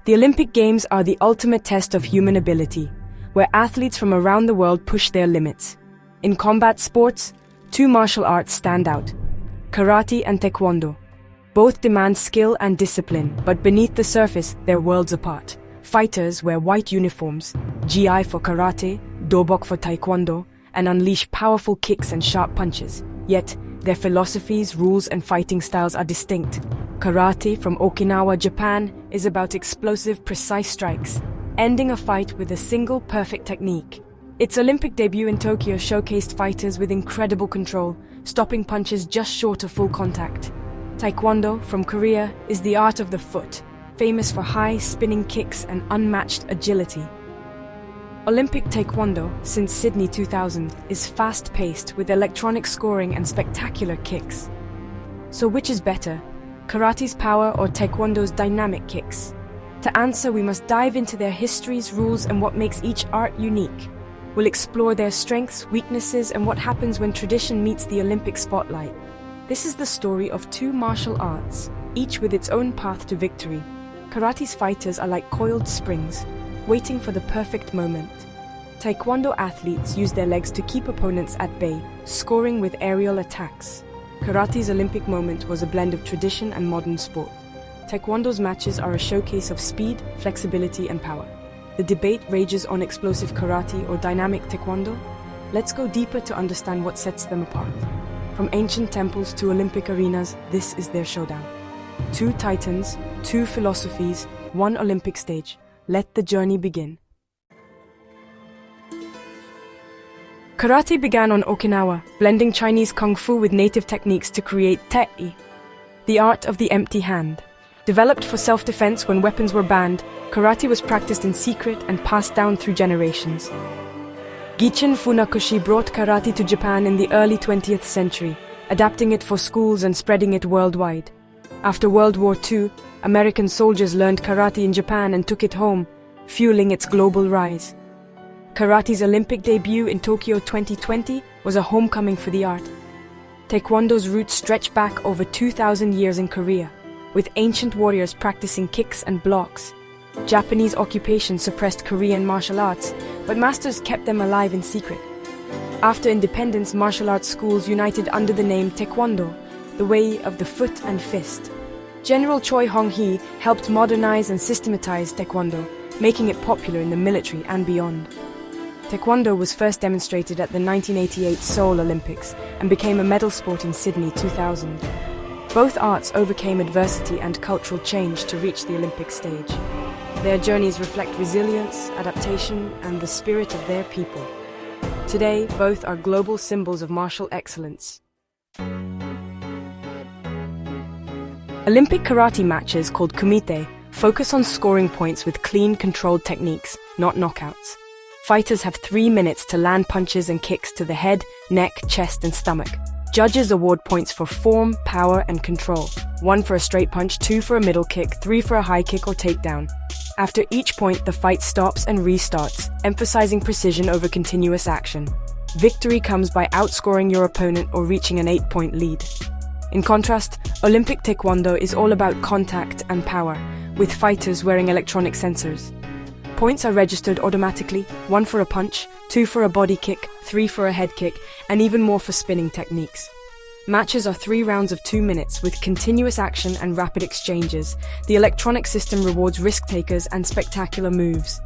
The Olympic Games are the ultimate test of human ability, where athletes from around the world push their limits. In combat sports, two martial arts stand out: karate and taekwondo. Both demand skill and discipline, but beneath the surface, they're worlds apart. Fighters wear white uniforms, GI for karate, dobok for taekwondo, and unleash powerful kicks and sharp punches. Yet, their philosophies, rules, and fighting styles are distinct. Karate from Okinawa, Japan, is about explosive, precise strikes, ending a fight with a single perfect technique. Its Olympic debut in Tokyo showcased fighters with incredible control, stopping punches just short of full contact. Taekwondo from Korea is the art of the foot, famous for high, spinning kicks and unmatched agility. Olympic Taekwondo, since Sydney 2000, is fast-paced with electronic scoring and spectacular kicks. So which is better, karate's power or Taekwondo's dynamic kicks? To answer, we must dive into their histories, rules, and what makes each art unique. We'll explore their strengths, weaknesses, and what happens when tradition meets the Olympic spotlight. This is the story of two martial arts, each with its own path to victory. Karate's fighters are like coiled springs, waiting for the perfect moment. Taekwondo athletes use their legs to keep opponents at bay, scoring with aerial attacks. Karate's Olympic moment was a blend of tradition and modern sport. Taekwondo's matches are a showcase of speed, flexibility, and power. The debate rages on explosive karate or dynamic taekwondo. Let's go deeper to understand what sets them apart. From ancient temples to Olympic arenas, this is their showdown. Two titans, two philosophies, one Olympic stage. Let the journey begin. Karate began on Okinawa, blending Chinese kung fu with native techniques to create Tae, the art of the empty hand. Developed for self-defense when weapons were banned, karate was practiced in secret and passed down through generations. Gichin Funakoshi brought karate to Japan in the early 20th century, adapting it for schools and spreading it worldwide. After World War II, American soldiers learned karate in Japan and took it home, fueling its global rise. Karate's Olympic debut in Tokyo 2020 was a homecoming for the art. Taekwondo's roots stretch back over 2,000 years in Korea, with ancient warriors practicing kicks and blocks. Japanese occupation suppressed Korean martial arts, but masters kept them alive in secret. After independence, martial arts schools united under the name Taekwondo, the way of the foot and fist. General Choi Hong-hee helped modernize and systematize Taekwondo, making it popular in the military and beyond. Taekwondo was first demonstrated at the 1988 Seoul Olympics and became a medal sport in Sydney 2000. Both arts overcame adversity and cultural change to reach the Olympic stage. Their journeys reflect resilience, adaptation, and the spirit of their people. Today, both are global symbols of martial excellence. Olympic karate matches, called Kumite, focus on scoring points with clean, controlled techniques, not knockouts. Fighters have 3 minutes to land punches and kicks to the head, neck, chest, and stomach. Judges award points for form, power, and control. 1 for a straight punch, 2 for a middle kick, 3 for a high kick or takedown. After each point, the fight stops and restarts, emphasizing precision over continuous action. Victory comes by outscoring your opponent or reaching an 8-point lead. In contrast, Olympic Taekwondo is all about contact and power, with fighters wearing electronic sensors. Points are registered automatically, 1 for a punch, 2 for a body kick, 3 for a head kick, and even more for spinning techniques. Matches are 3 rounds of 2 minutes with continuous action and rapid exchanges. The electronic system rewards risk-takers and spectacular moves.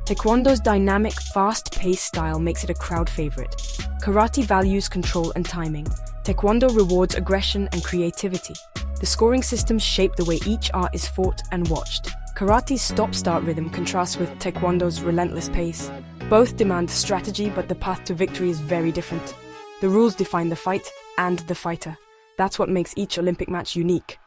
Taekwondo's dynamic, fast-paced style makes it a crowd favorite. Karate values control and timing. Taekwondo rewards aggression and creativity. The scoring systems shape the way each art is fought and watched. Karate's stop-start rhythm contrasts with Taekwondo's relentless pace. Both demand strategy, but the path to victory is very different. The rules define the fight and the fighter. That's what makes each Olympic match unique.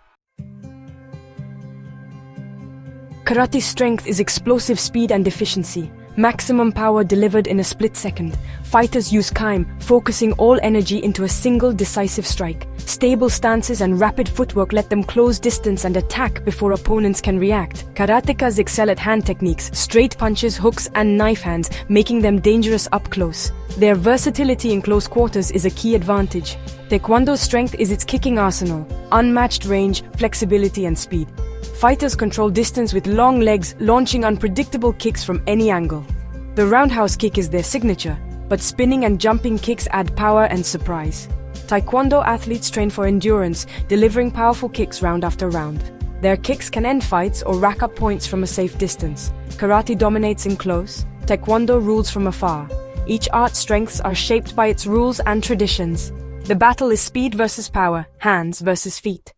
Karate's strength is explosive speed and efficiency. Maximum power delivered in a split second. Fighters use kaime, focusing all energy into a single decisive strike. Stable stances and rapid footwork let them close distance and attack before opponents can react. Karatekas excel at hand techniques, straight punches, hooks, and knife hands, making them dangerous up close. Their versatility in close quarters is a key advantage. Taekwondo's strength is its kicking arsenal, unmatched range, flexibility, and speed. Fighters control distance with long legs, launching unpredictable kicks from any angle. The roundhouse kick is their signature, but spinning and jumping kicks add power and surprise. Taekwondo athletes train for endurance, delivering powerful kicks round after round. Their kicks can end fights or rack up points from a safe distance. Karate dominates in close. Taekwondo rules from afar. Each art's strengths are shaped by its rules and traditions. The battle is speed versus power, hands versus feet.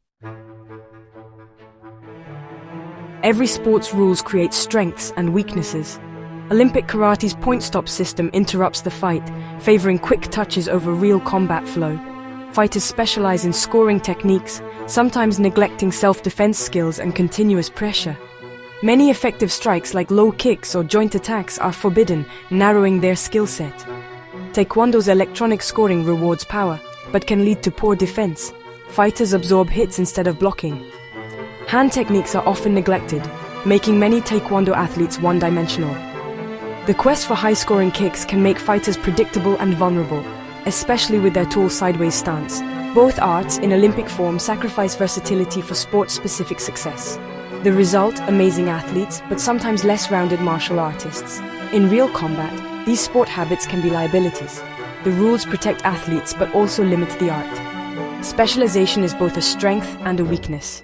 Every sport's rules create strengths and weaknesses. Olympic karate's point-stop system interrupts the fight, favoring quick touches over real combat flow. Fighters specialize in scoring techniques, sometimes neglecting self-defense skills and continuous pressure. Many effective strikes like low kicks or joint attacks are forbidden, narrowing their skill set. Taekwondo's electronic scoring rewards power, but can lead to poor defense. Fighters absorb hits instead of blocking. Hand techniques are often neglected, making many Taekwondo athletes one-dimensional. The quest for high-scoring kicks can make fighters predictable and vulnerable, especially with their tall sideways stance. Both arts, in Olympic form, sacrifice versatility for sport-specific success. The result, amazing athletes, but sometimes less rounded martial artists. In real combat, these sport habits can be liabilities. The rules protect athletes but also limit the art. Specialization is both a strength and a weakness.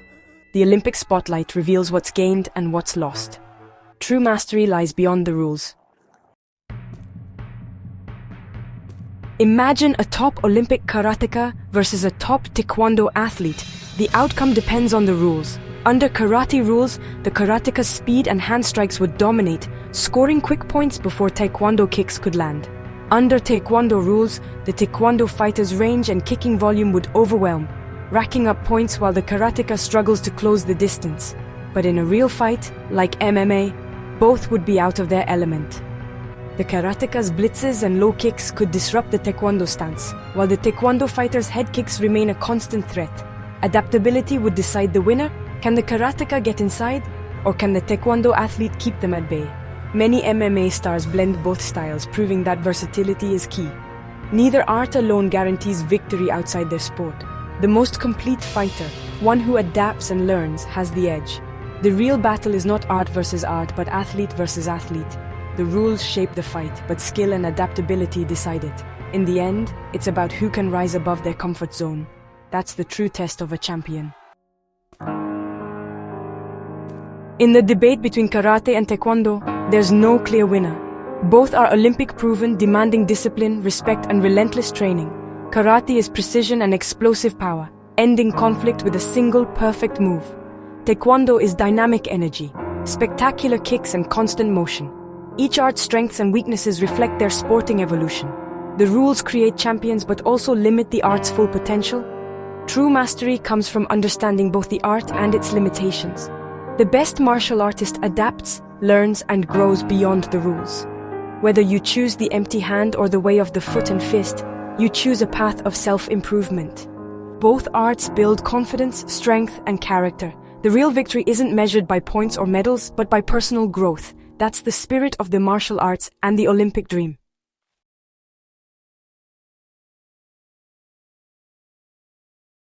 The Olympic spotlight reveals what's gained and what's lost. True mastery lies beyond the rules. Imagine a top Olympic karateka versus a top Taekwondo athlete. The outcome depends on the rules. Under karate rules, the karateka's speed and hand strikes would dominate, scoring quick points before Taekwondo kicks could land. Under Taekwondo rules, the Taekwondo fighter's range and kicking volume would overwhelm, racking up points while the karateka struggles to close the distance. But in a real fight, like MMA, both would be out of their element. The karateka's blitzes and low kicks could disrupt the Taekwondo stance, while the Taekwondo fighter's head kicks remain a constant threat. Adaptability would decide the winner. Can the karateka get inside, or can the Taekwondo athlete keep them at bay? Many MMA stars blend both styles, proving that versatility is key. Neither art alone guarantees victory outside their sport. The most complete fighter, one who adapts and learns, has the edge. The real battle is not art versus art, but athlete versus athlete. The rules shape the fight, but skill and adaptability decide it. In the end, it's about who can rise above their comfort zone. That's the true test of a champion. In the debate between karate and taekwondo, there's no clear winner. Both are Olympic proven, demanding discipline, respect, and relentless training. Karate is precision and explosive power, ending conflict with a single perfect move. Taekwondo is dynamic energy, spectacular kicks, and constant motion. Each art's strengths and weaknesses reflect their sporting evolution. The rules create champions but also limit the art's full potential. True mastery comes from understanding both the art and its limitations. The best martial artist adapts, learns, and grows beyond the rules. Whether you choose the empty hand or the way of the foot and fist, you choose a path of self-improvement. Both arts build confidence, strength, and character. The real victory isn't measured by points or medals, but by personal growth. That's the spirit of the martial arts and the Olympic dream.